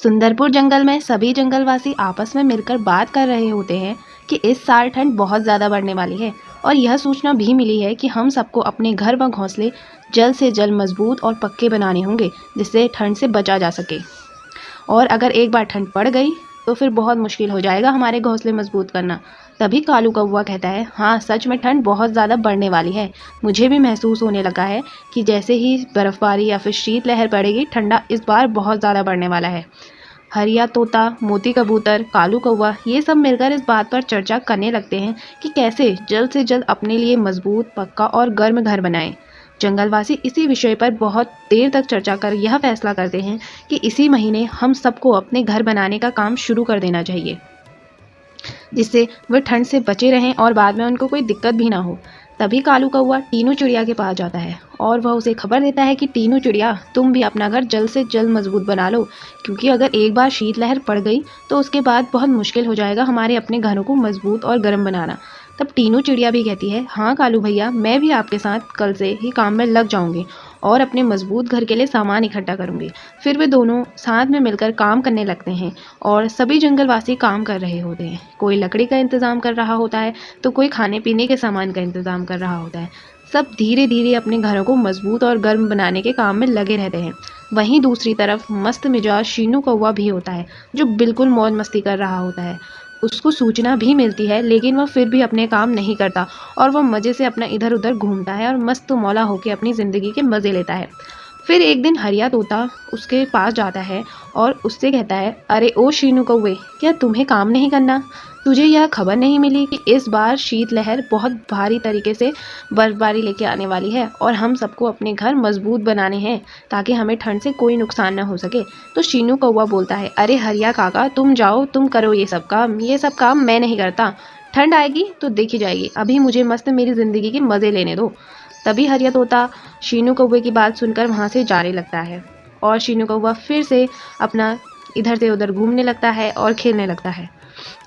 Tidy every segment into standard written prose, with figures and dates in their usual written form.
सुंदरपुर जंगल में सभी जंगलवासी आपस में मिलकर बात कर रहे होते हैं कि इस साल ठंड बहुत ज़्यादा बढ़ने वाली है और यह सूचना भी मिली है कि हम सबको अपने घर व घोंसले जल्द से जल्द मजबूत और पक्के बनाने होंगे जिससे ठंड से बचा जा सके। और अगर एक बार ठंड पड़ गई तो फिर बहुत मुश्किल हो जाएगा हमारे घोंसले मजबूत करना। तभी कालू कौवा कहता है, हाँ सच में ठंड बहुत ज़्यादा बढ़ने वाली है। मुझे भी महसूस होने लगा है कि जैसे ही बर्फ़बारी या फिर शीतलहर पड़ेगी ठंडा इस बार बहुत ज़्यादा बढ़ने वाला है। हरिया तोता, मोती कबूतर, कालू कौवा ये सब मिलकर इस बात पर चर्चा करने लगते हैं कि कैसे जल्द से जल्द अपने लिए मजबूत, पक्का और गर्म घर बनाएं। जंगलवासी इसी विषय पर बहुत देर तक चर्चा कर यह फैसला करते हैं कि इसी महीने हम सबको अपने घर बनाने का काम शुरू कर देना चाहिए, जिससे वह ठंड से बचे रहें और बाद में उनको कोई दिक्कत भी ना हो। तभी कालू कौवा टीनू चिड़िया के पास जाता है और वह उसे खबर देता है कि टीनू चिड़िया, तुम भी अपना घर जल्द से जल्द मजबूत बना लो, क्योंकि अगर एक बार शीतलहर पड़ गई तो उसके बाद बहुत मुश्किल हो जाएगा हमारे अपने घरों को मजबूत और गर्म बनाना। तब टीनू चिड़िया भी कहती है, हाँ कालू भैया, मैं भी आपके साथ कल से ही काम में लग जाऊंगी और अपने मजबूत घर के लिए सामान इकट्ठा करूंगी। फिर वे दोनों साथ में मिलकर काम करने लगते हैं और सभी जंगलवासी काम कर रहे होते हैं। कोई लकड़ी का इंतज़ाम कर रहा होता है तो कोई खाने पीने के सामान का इंतज़ाम कर रहा होता है। सब धीरे धीरे अपने घरों को मजबूत और गर्म बनाने के काम में लगे रहते हैं। वहीं दूसरी तरफ मस्त मिजाज शीनू कौवा भी होता है, जो बिल्कुल मौज मस्ती कर रहा होता है। उसको सूचना भी मिलती है लेकिन वह फिर भी अपने काम नहीं करता और वह मज़े से अपना इधर उधर घूमता है और मस्त मौला होकर अपनी ज़िंदगी के मज़े लेता है। फिर एक दिन हरिया तोता उसके पास जाता है और उससे कहता है, अरे ओ शीनू कौवे, क्या तुम्हें काम नहीं करना? तुझे यह खबर नहीं मिली कि इस बार शीतलहर बहुत भारी तरीके से बर्फबारी लेके आने वाली है और हम सबको अपने घर मजबूत बनाने हैं ताकि हमें ठंड से कोई नुकसान ना हो सके। तो शीनू कौवा बोलता है, अरे हरिया काका, तुम जाओ, तुम करो ये सब काम मैं नहीं करता। ठंड आएगी तो देखी जाएगी, अभी मुझे मस्त मेरी ज़िंदगी के मज़े लेने दो। तभी हरिया तोता शीनू कौवे की बात सुनकर वहाँ से जाने लगता है और शीनू कौवा फिर से अपना इधर से उधर घूमने लगता है और खेलने लगता है।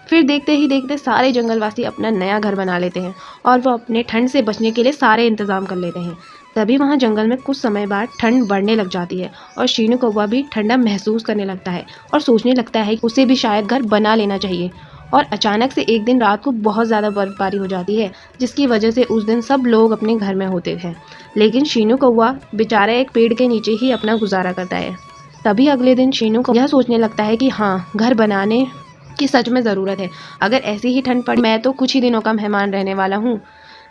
फिर देखते ही देखते सारे जंगलवासी अपना नया घर बना लेते हैं और वो अपने ठंड से बचने के लिए सारे इंतज़ाम कर लेते हैं। तभी वहाँ जंगल में कुछ समय बाद ठंड बढ़ने लग जाती है और शीनू कौवा भी ठंडा महसूस करने लगता है और सोचने लगता है कि उसे भी शायद घर बना लेना चाहिए। और अचानक से एक दिन रात को बहुत ज़्यादा बर्फबारी हो जाती है, जिसकी वजह से उस दिन सब लोग अपने घर में होते थे, लेकिन शीनू कौवा बेचारा एक पेड़ के नीचे ही अपना गुजारा करता है। तभी अगले दिन शीनू को यह सोचने लगता है कि हाँ, घर बनाने की सच में ज़रूरत है। अगर ऐसी ही ठंड पड़ी, मैं तो कुछ ही दिनों का मेहमान रहने वाला हूँ।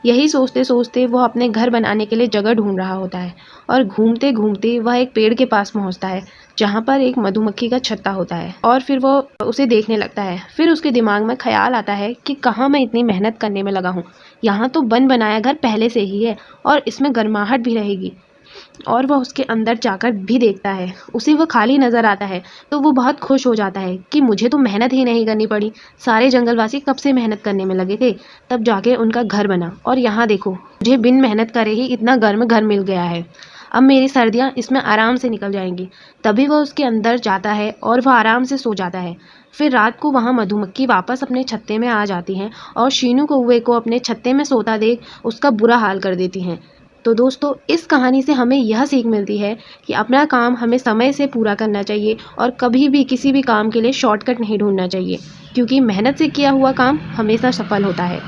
यही सोचते सोचते वह अपने घर बनाने के लिए जगह ढूंढ रहा होता है और घूमते घूमते वह एक पेड़ के पास पहुँचता है जहाँ पर एक मधुमक्खी का छत्ता होता है और फिर वो उसे देखने लगता है। फिर उसके दिमाग में ख्याल आता है कि कहाँ मैं इतनी मेहनत करने में लगा हूँ, यहाँ तो बन बनाया घर पहले से ही है और इसमें गर्माहट भी रहेगी। और वह उसके अंदर जाकर भी देखता है, उसे वह खाली नज़र आता है तो वो बहुत खुश हो जाता है कि मुझे तो मेहनत ही नहीं करनी पड़ी, सारे जंगलवासी कब से मेहनत करने में लगे थे, तब जाके उनका घर बना और यहाँ देखो, मुझे बिन मेहनत करे ही इतना गर्म घर मिल गया है। अब मेरी सर्दियाँ इसमें आराम से निकल जाएंगी। तभी वह उसके अंदर जाता है और वह आराम से सो जाता है। फिर रात को वहाँ मधुमक्खी वापस अपने छत्ते में आ जाती हैं और शीनू कौवे को अपने छत्ते में सोता देख उसका बुरा हाल कर देती हैं। तो दोस्तों, इस कहानी से हमें यह सीख मिलती है कि अपना काम हमें समय से पूरा करना चाहिए और कभी भी किसी भी काम के लिए शॉर्टकट नहीं ढूंढना चाहिए, क्योंकि मेहनत से किया हुआ काम हमेशा सफल होता है।